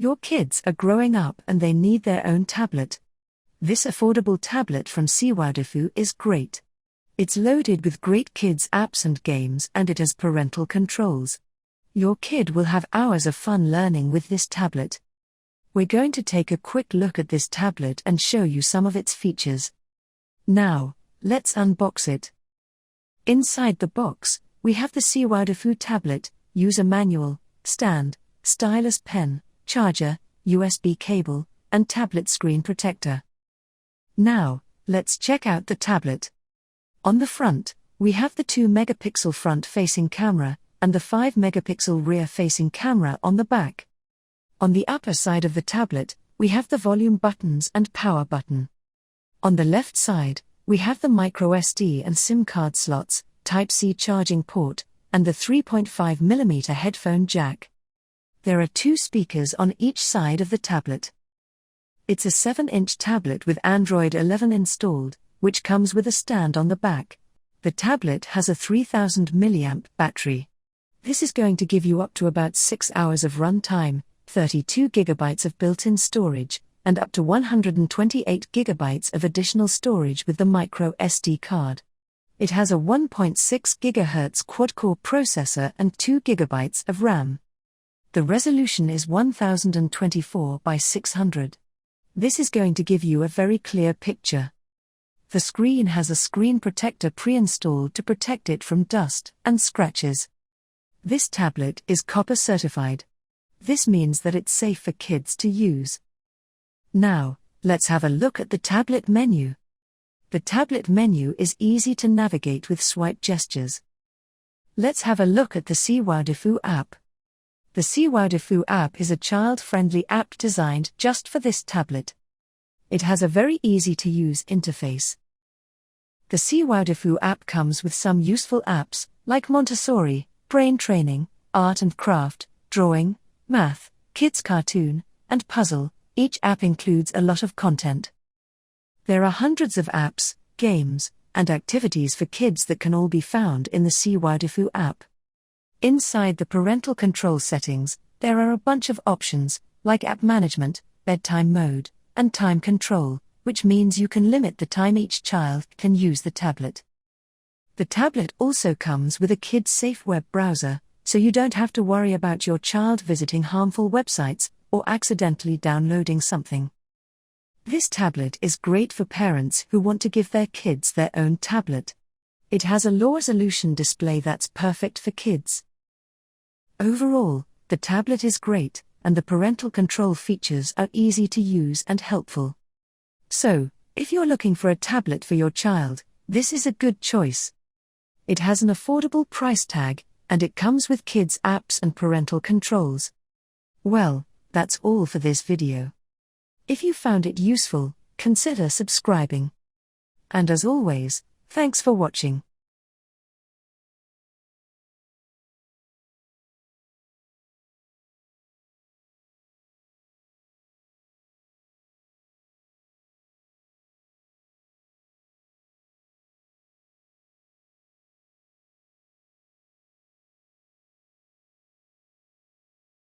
Your kids are growing up and they need their own tablet. This affordable tablet from CWOWDEFU is great. It's loaded with great kids' apps and games, and it has parental controls. Your kid will have hours of fun learning with this tablet. We're going to take a quick look at this tablet and show you some of its features. Now, let's unbox it. Inside the box, we have the CWOWDEFU tablet, user manual, stand, stylus pen, charger, USB cable, and tablet screen protector. Now, let's check out the tablet. On the front, we have the 2-megapixel front-facing camera, and the 5-megapixel rear-facing camera on the back. On the upper side of the tablet, we have the volume buttons and power button. On the left side, we have the microSD and SIM card slots, Type-C charging port, and the 3.5mm headphone jack. There are 2 speakers on each side of the tablet. It's a 7-inch tablet with Android 11 installed, which comes with a stand on the back. The tablet has a 3000 mAh battery. This is going to give you up to about 6 hours of run time, 32 GB of built-in storage, and up to 128 GB of additional storage with the micro SD card. It has a 1.6 GHz quad-core processor and 2 GB of RAM. The resolution is 1024 by 600. This is going to give you a very clear picture. The screen has a screen protector pre-installed to protect it from dust and scratches. This tablet is copper certified. This means that it's safe for kids to use. Now, let's have a look at the tablet menu. The tablet menu is easy to navigate with swipe gestures. Let's have a look at the CWOWDEFU app. The CWOWDEFU app is a child-friendly app designed just for this tablet. It has a very easy-to-use interface. The CWOWDEFU app comes with some useful apps, like Montessori, brain training, art and craft, drawing, math, kids cartoon, and puzzle. Each app includes a lot of content. There are hundreds of apps, games, and activities for kids that can all be found in the CWOWDEFU app. Inside the parental control settings, there are a bunch of options, like app management, bedtime mode, and time control, which means you can limit the time each child can use the tablet. The tablet also comes with a Kidsafe Web Browser, so you don't have to worry about your child visiting harmful websites or accidentally downloading something. This tablet is great for parents who want to give their kids their own tablet. It has a low-resolution display that's perfect for kids. Overall, the tablet is great, and the parental control features are easy to use and helpful. So, if you're looking for a tablet for your child, this is a good choice. It has an affordable price tag, and it comes with kids' apps and parental controls. Well, that's all for this video. If you found it useful, consider subscribing. And as always, thanks for watching.